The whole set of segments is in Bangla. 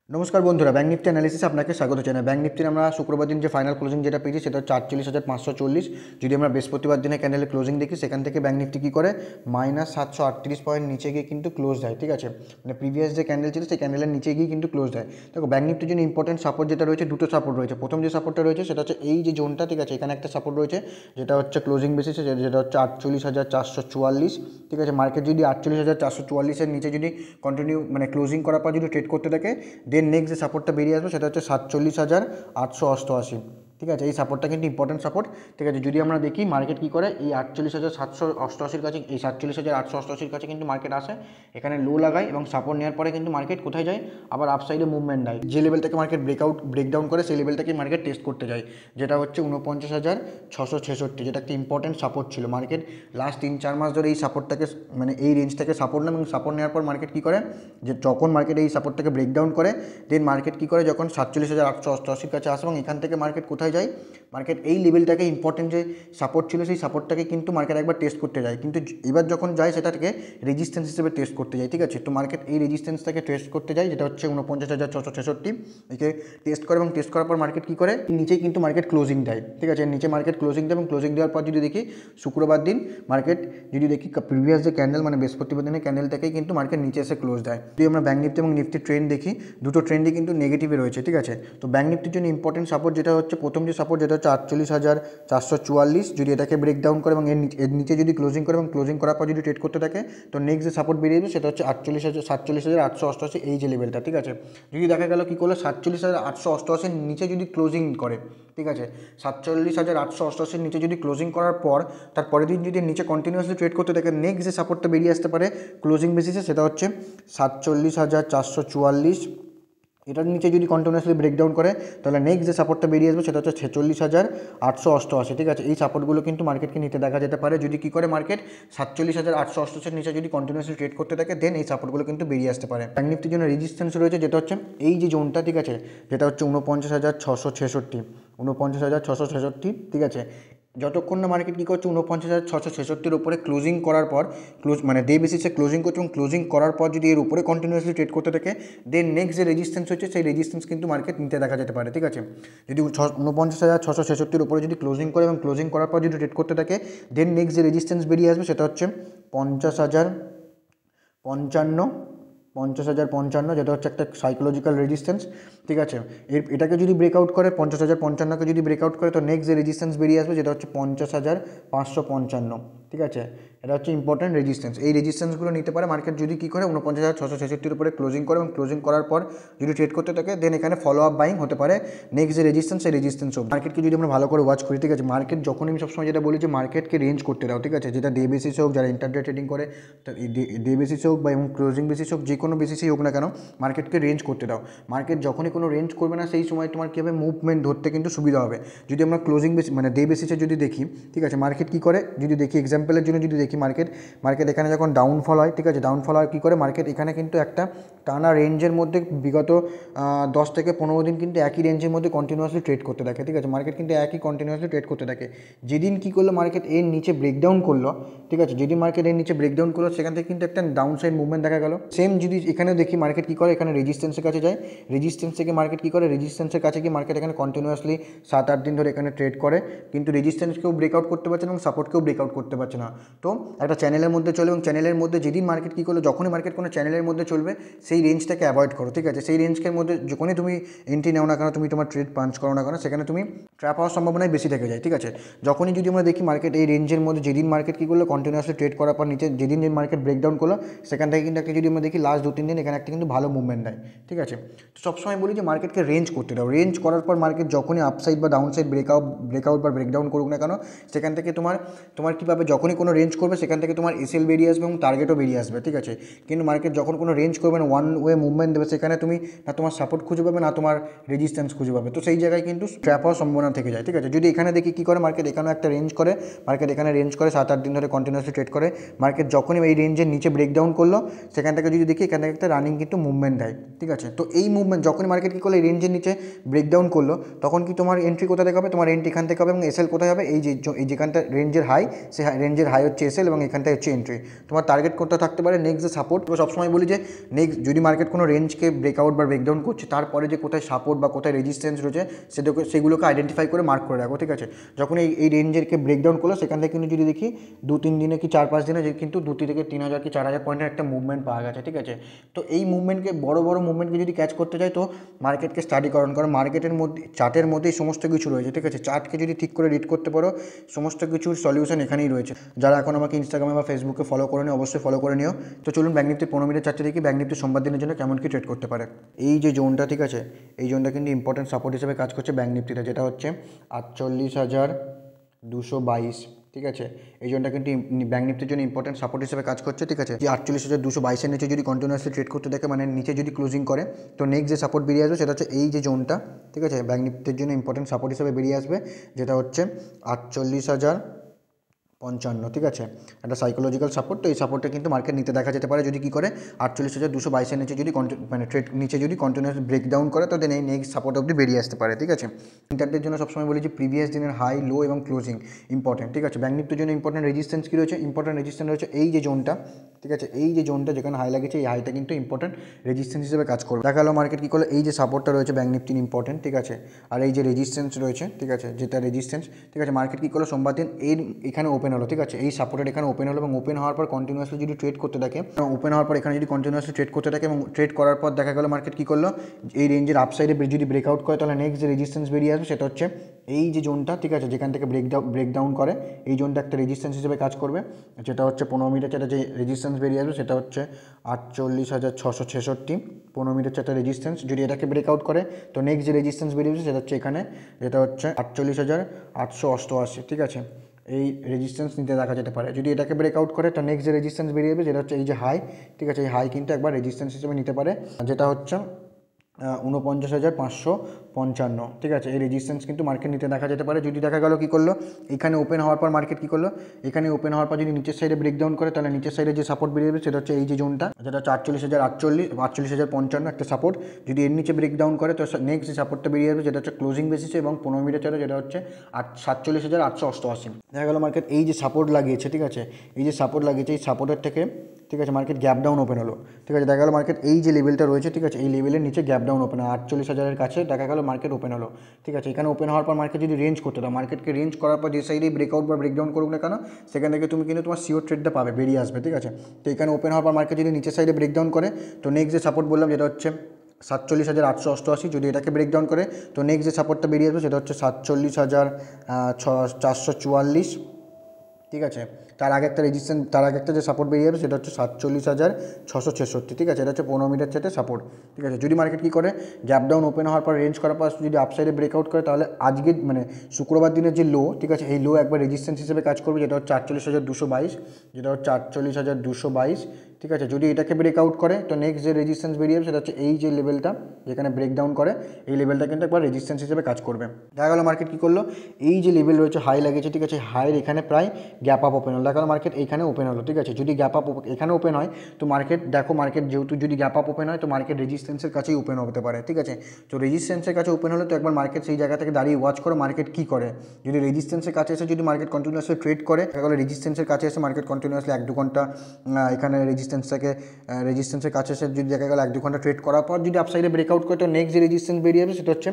নমস্কার বন্ধুরা, ব্যাঙ্ক নিফটি অ্যানালিসিস আপনাকে স্বাগত জানাই। ব্যাঙ্ক নিফটির আমরা শুক্রবার দিন যে ফাইনাল ক্লোজিং যেটা পেয়েছি সেটা হচ্ছে 48,540। যদি আমরা বৃহস্পতিবার দিনে ক্যান্ডেলের ক্লোজিং দেখি, সেখান থেকে ব্যাঙ্ক নিফটি কী করে -738 পয়েন্ট নিচে গিয়ে কিন্তু ক্লোজ দেয়। ঠিক আছে, মানে প্রিভিয়াস যে ক্যান্ডেল ছিল সেই ক্যান্ডেলের নিচে গিয়ে কিন্তু ক্লোজ দেয়। দেখো, ব্যাঙ্ক নিফটির জন্য ইম্পর্টেন্ট সাপোর্ট যেটা রয়েছে, দুটো সাপোর্ট রয়েছে। প্রথম যে সাপোর্টটা রয়েছে সেটা হচ্ছে এই যে জোনটা, ঠিক আছে, এখানে একটা সাপোর্ট রয়েছে যেটা হচ্ছে ক্লোজিং বেসিসে, যেটা হচ্ছে 48,444। ঠিক আছে, মার্কেট যদি 48,444-এর নিচে যদি কন্টিনিউ মানে ক্লোজিং করার পর যদি ট্রেড করতে থাকে, দেন নেক্সট যে সাপোর্টটা বেরিয়ে আসবে সেটা হচ্ছে 47,888। ঠিক আছে, এই সাপোর্টটা কিন্তু ইম্পর্টেন্ট সাপোর্ট। ঠিক আছে, যদি আমরা দেখি মার্কেট কী করে, এই 48,788-র কাছে, এই 47,888-র কাছে কিন্তু মার্কেট আসে, এখানে লো লাগায় এবং সাপোর্ট নেওয়ার পরে কিন্তু মার্কেট কোথায় যায়, আবার আপসাইডে মুভমেন্ট নেয়। যে লেভেলটাকে মার্কেট ব্রেকডাউন করে সেই লেভেলটাকে মার্কেট টেস্ট করতে যায়, যেটা হচ্ছে 49,666, যেটা একটা ইম্পর্টেন্ট সাপোর্ট ছিল। মার্কেট লাস্ট 3-4 মাস ধরে এই সাপোর্টটাকে মানে এই রেঞ্জটাকে সাপোর্ট নেয়, এবং সাপোর্ট নেওয়ার পর মার্কেট কী করে, যে যখন মার্কেট এই সাপোর্টটাকে ব্রেকডাউন করে, দেন মার্কেট কী করে, যখন 47,888-র কাছে আসে এবং এখান থেকে মার্কেট কোথায় যায়, মার্কেট এই লেভেলটাকে ইম্পর্টেন্ট যে সাপোর্ট ছিল সেই সাপোর্টটাকে কিন্তু মার্কেট একবার টেস্ট করতে যায়, কিন্তু এবার যখন যায় সেটাকে রেজিস্ট্যান্স হিসেবে টেস্ট করতে যায়। ঠিক আছে, তো মার্কেট এই রেজিস্ট্যান্সটাকে টেস্ট করতে যায়, যেটা হচ্ছে 49,666, একে টেস্ট করে এবং টেস্ট করার পর মার্কেট কী করে, নিচেই কিন্তু মার্কেট ক্লোজিং দেয়। ঠিক আছে, নিচে মার্কেট ক্লোজিং দেয় এবং ক্লোজিং দেওয়ার পর যদি দেখি শুক্রবার দিন মার্কেট যদি দেখি প্রিভিয়াস যে ক্যান্ডেল মানে বৃহস্পতিবার দিনের ক্যান্ডেল থেকেই কিন্তু মার্কেট নিচে এসে ক্লোজ দেয়। যদি আমরা ব্যাঙ্ক নিফটি এবং নিফটির ট্রেন্ড দেখি, দুটো ট্রেন্ডই কিন্তু নেগেটিভে রয়েছে। ঠিক আছে, তো ব্যাঙ্ক নিফটির জন্য ইম্পর্টেন্ট সাপোর্ট যেটা হচ্ছে, প্রথম যে সাপোর্ট যেটা হচ্ছে 48,444, যদি এটাকে ব্রেকডাউন করে এবং এর নিচে যদি ক্লোজিং করে এবং ক্লোজিং করার পর যদি ট্রেড করতে থাকে, তো নেক্সট যে সাপোর্ট বেরিয়ে যাবে সেটা হচ্ছে 47,888, এই যে লেভেলটা। ঠিক আছে, যদি দেখা গেল কী করলো, 47,888-এর নিচে যদি ক্লোজিং করে, ঠিক আছে, 47,888-এর নিচে যদি ক্লোজিং করার পর তারপরের দিন যদি নিচে কন্টিনিউয়াসলি ট্রেড করতে থাকে, নেক্সট যে সাপোর্টটা বেরিয়ে আসতে পারে ক্লোজিং বেসিসে সেটা হচ্ছে 47,444। এটার নিচে যদি কন্টিনিউয়াসলি ব্রেকডাউন করে, তাহলে নেক্সট যে সাপোর্টটা বেরিয়ে আসবে সেটা হচ্ছে 46,888। ঠিক আছে, এই সাপোর্টগুলো কিন্তু মার্কেটকে নিতে দেখা যেতে পারে। যদি কী করে মার্কেট 47,888-এর নিচে যদি কন্টিনিউয়াসলি ট্রেড করতে থাকে, দেন এই সাপোর্টগুলো কিন্তু বেরিয়ে আসতে পারে। ব্যাঙ্ক নিফটির জন্য রেজিস্ট্যান্স রয়েছে যেটা হচ্ছে এই যে জোনটা। ঠিক আছে, যেটা হচ্ছে 49,666, 49,666। ঠিক আছে, যতক্ষণ না মার্কেট কী করছে 49,666-র উপরে ক্লোজিং করার পর, মানে ডে বেসিসে ক্লোজিং করছে এবং ক্লোজিং করার পর যদি এর উপরে কন্টিনিউয়াসলি ট্রেড করতে থাকে, দেন নেক্সট যে রেজিস্ট্যান্স হচ্ছে সেই রেজিস্ট্যান্স কিন্তু মার্কেট নিতে দেখা যেতে পারে। ঠিক আছে, যদি 49,666-র উপরে যদি ক্লোজিং করে এবং ক্লোজিং করার পর যদি ট্রেড করতে থাকে, দেন নেক্সট যে রেজিস্ট্যান্স বেরিয়ে আসবে সেটা হচ্ছে 50,055, 50,055, যেটা হচ্ছে একটা সাইকোলজিক্যাল রেজিস্ট্যান্স। ঠিক আছে, এটাকে যদি ব্রেকআউট করে, 50,055-কে যদি ব্রেকআউট করে, তো নেক্সট যে রেজিস্ট্যান্স বেরিয়ে আসবে যেটা হচ্ছে 50,555। ঠিক আছে, এটা হচ্ছে ইম্পর্টেন্ট রেজিস্ট্যান্স। এই রেজিস্ট্যান্সগুলো নিতে পারে মার্কেট যদি কী করে 49,666-র উপরে ক্লোজিং করে এবং ক্লোজিং করার পর যদি ট্রেড করতে থাকে, দেন এখানে ফলো আপ বাইং হতে পারে নেক্সট যে রেজিস্ট্যান্স সেই রেজিস্ট্যান্স অব। মার্কেটকে যদি আমরা ভালো করে ওয়াচ করি, ঠিক আছে, মার্কেট যখন আমি সবসময় যেটা বলি যে মার্কেটকে রেঞ্জ করতে দাও। ঠিক আছে, যেটা ডে বেসিসে হোক, যারা ইন্টারডে ট্রেডিং করে, ডে বেসিসে হোক বা এবং ক্লোজিং বেসিস হোক, যে কোনো বেসিসেই হোক না কেন, মার্কেটকে রেঞ্জ করতে দাও। মার্কেট যখনই কোনো রেঞ্জ করবে না, সেই সময় তোমার কী হবে, মুভমেন্ট ধরতে কিন্তু সুবিধা হবে। যদি আমরা ক্লোজিং বেসিস মানে ডে বেসিসে যদি দেখি, ঠিক আছে, মার্কেট কী করে যদি দেখি, এক্সাম্পলের জন্য যদি দেখি, মার্কেট এখানে যখন ডাউনফল হয়, ঠিক আছে, ডাউনফল হয় কী করে, মার্কেট এখানে কিন্তু একটা টানা রেঞ্জের মধ্যে বিগত 10 থেকে 15 দিন কিন্তু একই রেঞ্জের মধ্যে কন্টিনিউয়াসলি ট্রেড করতে থাকে। ঠিক আছে, মার্কেট কিন্তু একই কন্টিনিউয়াসলি ট্রেড করতে থাকে। যেদিন কী করলো মার্কেট এর নিচে ব্রেকডাউন করলো, ঠিক আছে, যেদিন মার্কেট এর নিচে ব্রেকডাউন করলো, সেখান থেকে কিন্তু একটা ডাউন সাইড মুভমেন্ট দেখা গেল। সেম যদি এখানেও দেখি মার্কেট কী করে, এখানে রেজিস্ট্যান্সের কাছে যায়, রেজিস্ট্যান্স থেকে মার্কেট কী করে, রেজিস্ট্যান্সের কাছে গিয়ে মার্কেট এখানে কন্টিনিউয়াসলি 7-8 দিন ধরে এখানে ট্রেড করে, কিন্তু রেজিস্ট্যান্সকেও ব্রেকআউট করতে পারছে না এবং সাপোর্টকেও ব্রেকআউট করতে পারছে না। তো একটা চ্যানেলের মধ্যে চলে এবং চ্যানেলের মধ্যে যেদিন মার্কেট কী করলো, যখনই মার্কেট কোনো চ্যানেলের মধ্যে চলবে, সেই রেঞ্জটাকে অ্যাভয়েড করো। ঠিক আছে, সেই রেঞ্জের মধ্যে যখনই তুমি এন্ট্রি নাও না কেন, তুমি তোমার ট্রেড পাঞ্চ করো না কেন, সেখানে তুমি ট্র্যাপ হওয়ার সম্ভাবনাই বেশি থেকে যায়। ঠিক আছে, যখনই যদি আমরা দেখি মার্কেট এই রেঞ্জের মধ্যে, যেদিন মার্কেট কী করলো কন্টিনিউয়াসলি ট্রেড করার পর নিচে যেদিন মার্কেট ব্রেকডাউন করলো, সেখান থেকে কিন্তু একটা যদি আমরা দেখি লাস্ট 2-3 দিন এখানে একটা কিন্তু ভালো মুভমেন্ট দেয়। ঠিক আছে, তো সবসময় বলি যে মার্কেটকে রেঞ্জ করতে দাও। রেঞ্জ করার পর মার্কেট যখনই আপসাইড বা ডাউন সাইড ব্রেকআউট বা ব্রেকডাউন করুক না কেন, সেখান থেকে তোমার কী পাবে, যখনই কোনো রেঞ্জ করবে সেখান থেকে তোমার এসএল বেরিয়ে আসবে এবং টার্গেটও বেরিয়ে আসবে। ঠিক আছে, কিন্তু মার্কেট যখন কোনো রেঞ্জ করবে না, ওয়ান ওয়ে মুভমেন্ট দেবে, সেখানে তুমি না তোমার সাপোর্ট খুঁজে পাবে না তোমার রেজিস্ট্যান্স খুঁজে পাবে। তো সেই জায়গায় কিন্তু ট্র্যাপ হওয়ার সম্ভাবনা থেকে যায়। ঠিক আছে, যদি এখানে দেখি কী করে, মার্কেট এখানেও একটা রেঞ্জ করে, মার্কেট এখানে রেঞ্জ করে 7-8 দিন ধরে কন্টিনিউয়াসলি ট্রেড করে, মার্কেট যখনই এই রেঞ্জের নিচে ব্রেকডাউন করলো, সেখান থেকে যদি দেখি এখান থেকে একটা রানিং কিন্তু মুভমেন্ট দেয়। ঠিক আছে, তো এই মুভমেন্ট যখনই মার্কেট কী করলো, এই রেঞ্জের নিচে ব্রেকডাউন করলো, তখন কি তোমার এন্ট্রি কোথা থেকে হবে, তোমার এন্ট্রি এখান থেকে হবে এবং এসএল কোথায় হবে, এই যেখানটা রেঞ্জের হাই, সেই রেঞ্জের হাই হচ্ছে এসএল, সেল এবং এখানটা হচ্ছে এন্ট্রি। তোমার টার্গেট করতে থাকতে পারে নেক্সট যে সাপোর্ট। তো সবসময় বলি যে নেক্সট যদি মার্কেট কোনো রেঞ্জকে ব্রেকআউট বা ব্রেকডাউন করছে, তারপরে যে কোথায় সাপোর্ট বা কোথায় রেজিস্ট্যান্স রয়েছে সেগুলোকে আইডেন্টিফাই করে মার্ক করে রাখো, ঠিক আছে। যখন এই রেঞ্জেরকে ব্রেকডাউন করলো, সেখান থেকে কিন্তু যদি দেখি 2-3 দিনে কি 4-5 দিনে যে কিন্তু 2 থেকে 3,000 কি 4,000 পয়েন্টের একটা মুভমেন্ট পাওয়া গেছে, ঠিক আছে। তো এই মুভমেন্টকে বড় মুভমেন্টকে যদি ক্যাচ করতে চাই, তো মার্কেটকে স্টাডি করুন, কারণ মার্কেটের মধ্যে চার্টের মধ্যেই সমস্ত কিছু রয়েছে, ঠিক আছে। চার্টকে যদি ঠিক করে রিড করতে পারো, সমস্ত কিছুর সলিউশন এখানেই রয়েছে। যারা এখন আমাকে ইনস্টাগ্রামে বা ফেসবুকে ফলো করে নিও, অবশ্যই ফলো করে নিও। তো চলুন ব্যাঙ্ক নিফটি 15 মিনিটের চার্টে দেখি ব্যাঙ্ক নিফটি সোমবার দিনের জন্য কেমন কি ট্রেড করতে পারে। এই যে জোনটা, ঠিক আছে, এই জোনটা কিন্তু ইম্পর্টেন্ট সাপোর্ট হিসেবে কাজ করছে ব্যাঙ্ক নিফটিতে, যেটা হচ্ছে 48,222, ঠিক আছে। এই জোনটা কিন্তু ব্যাঙ্ক নিফটির জন্য ইম্পর্টেন্ট সাপোর্ট হিসেবে কাজ করছে, ঠিক আছে। যে 48,222-এর নিচে যদি কন্টিনিউয়াসলি ট্রেড করতে থাকে, মানে নিচে যদি ক্লোজিং করে, তো নেক্সট যে সাপোর্ট বেরিয়ে আসবে সেটা হচ্ছে এই যে জোনটা, ঠিক আছে। ব্যাঙ্ক নিফটির জন্য ইম্পর্টেন্ট সাপোর্ট হিসেবে বেরিয়ে আসবে, যেটা হচ্ছে 48,055, ঠিক আছে। একটা সাইকোলজিক্যাল সাপোর্ট। তো এই সাপোর্টটা কিন্তু মার্কেট নিতে দেখা যেতে পারে যদি কী করে 48,222-এর নিচে যদি মানে ট্রেড নিচে যদি কন্টিনিউয়াস ব্রেকডাউন করে, তো দেন এই নেক্সট সাপোর্ট অবধি বেরিয়ে আসতে পারে, ঠিক আছে। ইন্টারডের জন্য সবসময় বলি যে প্রিভিয়াস দিনের হাই, লো এবং ক্লোজিং ইম্পর্টেন্ট, ঠিক আছে। ব্যাঙ্ক নিফটির জন্য ইম্পর্টেন্ট রেজিস্ট্যান্স কী রয়েছে? ইম্পর্টেন্ট রেজিস্ট্যান্স রয়েছে এই যে জোনটা, ঠিক আছে। এই যে জোনটা যেখানে হাই লাগেছে, এই হাইটা কিন্তু ইম্পর্টেন্ট রেজিস্ট্যান্স হিসেবে কাজ করবে। দেখা গেলো মার্কেট কী করলো, এই যে সাপোর্টটা রয়েছে ব্যাঙ্ক নিফটির ইম্পর্টেন্ট, ঠিক আছে, আর এই যে রেজিস্ট্যান্স রয়েছে, ঠিক আছে, যেটা রেজিস্ট্যান্স, ঠিক আছে। মার্কেট কী করলো সোমবার দিন এখানে ওপেন হলো, ঠিক আছে। এই সাপোর্টের এখানে ওপেন হলো এবং ওপেন হওয়ার পর কন্টিনিউয়াসলি যদি ট্রেড করতে থাকে, ওপেন হওয়ার পর এখানে যদি কন্টিনিউয়াসলি ট্রেড করতে থাকে এবং ট্রেড করার পর দেখা গেলো মার্কেট কী করলো, এই রেঞ্জের আপসাইডে যদি ব্রেকআউট করে, তাহলে নেক্সট যে রেজিস্ট্যান্স বেরিয়ে আসবে সেটা হচ্ছে এই যে জোনটা, ঠিক আছে, যেখান থেকে ব্রেকডাউন করে, এই জোনটা একটা রেজিস্ট্যান্স হিসেবে কাজ করবে, যেটা হচ্ছে 15 মিনিটের চার্টে যে রেজিস্ট্যান্স বেরিয়ে আসবে সেটা হচ্ছে 48,666, 15 মিনিটের চার্টে রেজিস্ট্যান্স। যদি এটাকে ব্রেকআউট করে, তো নেক্সট যে রেজিস্ট্যান্স বেরিয়ে আসবে সেটা হচ্ছে এখানে, যেটা হচ্ছে 48,888, ঠিক আছে। এই রেজিস্ট্যান্স নিতে দেখা যেতে পারে। যদি এটাকে ব্রেকআউট করে, তো নেক্সট যে রেজিস্ট্যান্স বেরিয়ে যাবে যেটা হচ্ছে এই যে হাই, ঠিক আছে। এই হাই কিন্তু একবার রেজিস্ট্যান্স হিসেবে নিতে পারে, যেটা হচ্ছে 49,555, ঠিক আছে। এই রেজিস্ট্যান্স কিন্তু মার্কেট নিতে দেখা যেতে পারে। যদি দেখা গেলো কী করলো, এখানে ওপেন হওয়ার পর মার্কেট কী করলো, এখানে ওপেন হওয়ার পর যদি নিচের সাইডে ব্রেকডাউন করে, তাহলে নিচের সাইডে যে সাপোর্ট বেরিয়ে যাবে সেটা হচ্ছে এই যে জোনটা, যেটা হচ্ছে 48,055 একটা সাপোর্ট। যদি এর নিচে ব্রেকডাউন করে, তো নেক্সট যে সাপোর্টটা বেরিয়ে যাবে যেটা হচ্ছে ক্লোজিং বেসিসে এবং 15 মিনিটের চার্টে, যেটা হচ্ছে 47,888। দেখা গেলো মার্কেট এই যে সাপোর্ট লাগিয়েছে, ঠিক আছে, এই যে সাপোর্ট লাগিয়েছে, এই সাপোর্টের থেকে, ঠিক আছে, মার্কেট গ্যাপ ডাউন ওপেন হলো, ঠিক আছে। দেখা গেলো মার্কেট এই যে লেভেলটা রয়েছে, ঠিক আছে, এই লেভেলের নিচে গ্যাপ ডাউন ওপেন হয় 48,000-এর কাছে, দেখা গেলো মার্কেট ওপেন হলো, ঠিক আছে। এখানে ওপেন হওয়ার পর মার্কেট যদি রেঞ্জ করতে দাও, মার্কেটকে রেঞ্জ করার পর যে সাইডেই ব্রেকআউট বা ব্রেকডাউন করুক না কেন, সেখান থেকে তুমি কিন্তু তোমার সিওর ট্রেডটা পাবে, বেরিয়ে আসবে, ঠিক আছে। তো এখানে ওপেন হওয়ার পর মার্কেট যদি নিচের সাইডে ব্রেকডাউন করে, তো নেক্সট যে সাপোর্ট বললাম যেটা হচ্ছে 47,888, যদি এটাকে ব্রেকডাউন করে, তো নেক্সট যে সাপোর্টটা বেরিয়ে আসবে সেটা হচ্ছে 47,444, ঠিক আছে। তার আগে একটা যে সাপোর্ট বেরিয়ে যাবে সেটা হচ্ছে 47,666, ঠিক আছে। এটা হচ্ছে 15 মিনিটের চার্টে সাপোর্ট, ঠিক আছে। যদি মার্কেট কী করে, গ্যাপ ডাউন ওপেন হওয়ার পর রেঞ্জ করার পর যদি আপসাইডে ব্রেকআউট করে, তাহলে আজকে মানে শুক্রবার দিনের যে লো, ঠিক আছে, এই লো একবার রেজিস্ট্যান্স হিসেবে কাজ করবে, যেটা হচ্ছে 48,222, যেটা হচ্ছে 48,222, ঠিক আছে। যদি এটাকে ব্রেকআউট করে, তো নেক্সট যে রেজিস্ট্যান্স বেরিয়ে যাবে সেটা হচ্ছে এই যে লেভেলটা, যেখানে ব্রেকডাউন করে, এই লেভেলটা কিন্তু একবার রেজিস্ট্যান্স হিসেবে কাজ করবে। দেখা গেলো মার্কেট কী করলো, এই যে লেভেল রয়েছে হাই লাগিয়েছে, ঠিক আছে, হাইয়ের এখানে প্রায় গ্যাপ আপ ওপেন হলো, দেখা গেলো মার্কেট এইখানে ওপেন হলো, ঠিক আছে। যদি গ্যাপ আপ এখানে ওপেন হয়, তো মার্কেট মার্কেট যেহেতু যদি গ্যাপ আপ ওপেন হয়, তো মার্কেট রেজিস্ট্যান্সের কাছেই ওপেন হতে পারে, ঠিক আছে। তো রেজিস্ট্যান্সের কাছে ওপেন হলে, তো একবার মার্কেট সেই জায়গা থেকে দাঁড়িয়ে ওয়াচ করো মার্কেট কী করে। যদি রেজিস্ট্যান্সের কাছে এসে যদি মার্কেট কন্টিনিউয়াসলি ট্রেড করে, দেখা গেলো রেজিস্ট্যান্সের কাছে এসে মার্কেট কন্টিনিউয়াসলি 1-2 ঘন্টা এখানে রেজিস্ট্যান্সের কাছে এসে যদি দেখা গেলো 1-2 ঘন্টা ট্রেড করার পর যদি আপসাইডে ব্রেকআউট করে, তো নেক্সট যে রেজিস্ট্যান্স বেরিয়ে যাবে সেটা হচ্ছে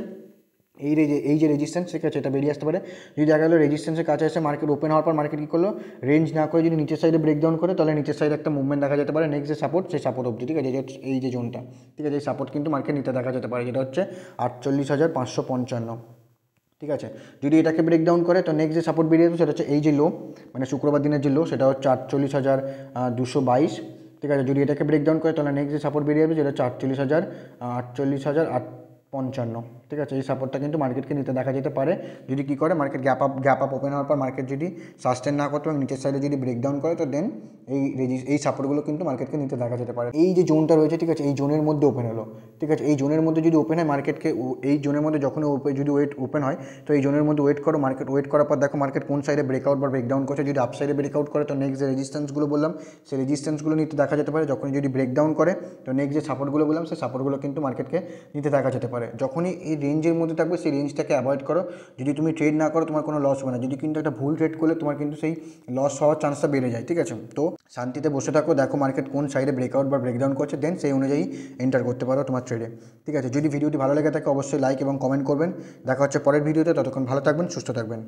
এই যে রেজিস্ট্যান্স, ঠিক আছে, এটা বেরিয়ে আসতে পারে। যদি দেখা গেলো রেজিস্ট্যান্সের কাছে এসে মার্কেট ওপেন হওয়ার পর মার্কেট কী করলো, রেঞ্জ না করে যদি নিচের সাইডে ব্রেকডাউন করে, তাহলে নিচের সাইডে একটা মুভমেন্ট দেখা যেতে পারে, নেক্সট যে সাপোর্ট সেই সাপোর্ট অবধি, ঠিক আছে। এই যে জোনটা, ঠিক আছে, এই সাপোর্ট কিন্তু মার্কেট নিতে দেখা যেতে পারে, যেটা হচ্ছে 48,555, ঠিক আছে। যদি এটাকে ব্রেকডাউন করে, তো নেক্সট যে সাপোর্ট বেরিয়ে যাবে সেটা হচ্ছে এই যে লো, মানে শুক্রবার দিনের যে লো, সেটা হচ্ছে 48,222, ঠিক আছে। যদি এটাকে ব্রেকডাউন করে, তাহলে নেক্সট যে সাপোর্ট বেরিয়ে যাবে যেটা হচ্ছে 48,855, ঠিক আছে। এই সাপোর্টটা কিন্তু মার্কেটকে নিতে দেখা যেতে পারে যদি কী করে, মার্কেট গ্যাপ আপ ওপেন হওয়ার পর মার্কেট যদি সাস্টেন না করতে এবং নিচের সাইডে যদি ব্রেকডাউন করে, তো দেন এই সাপোর্টগুলো কিন্তু মার্কেটকে নিতে দেখা যেতে পারে। এই যে জোনটা রয়েছে, ঠিক আছে, এই জোনের মধ্যে ওপেন হলো, ঠিক আছে, এই জোনের মধ্যে যদি ওপেন হয় মার্কেটকে, এই জোনের মধ্যে যখন যদি ওপেন হয় তো এই জোনের মধ্যে ওয়েট করো, মার্কেট ওয়েট করার পর দেখো মার্কেট কোন সাইডে ব্রেকআউট বা ব্রেকডাউন করছে। যদি আপ সাইডে ব্রেকআউট করে তো নেক্সট যে রেজিস্ট্যান্সগুলো বললাম সেই রেজিস্ট্যান্সগুলো নিতে দেখা যেতে পারে। যখন যদি ব্রেকডাউন করে তো নেক্সট যে সাপোর্টগুলো বললাম সেই সাপোর্টগুলো কিন্তু মার্কেটকে নিতে দেখা যেতে পারে। যখনই এই রেঞ্জের মধ্যে থাকবে সেই রেঞ্জটাকে অ্যাভয়েড করো। যদি তুমি ট্রেড না করো তোমার কোনো লস হবে না, যদি কিন্তু একটা ভুল ট্রেড করলে তোমার কিন্তু সেই লস হওয়ার চান্সটা বেড়ে যায়, ঠিক আছে। তো শান্তিতে বসে থাকো, দেখো মার্কেট কোন সাইডে ব্রেকআউট বা ব্রেকডাউন করছে, দেন সেই অনুযায়ী এন্টার করতে পারো তোমার ট্রেডে, ঠিক আছে। যদি ভিডিওটি ভালো লেগে থাকে অবশ্যই লাইক এবং কমেন্ট করবেন। দেখা হচ্ছে পরের ভিডিওতে, ততক্ষণ ভালো থাকবেন, সুস্থ থাকবেন।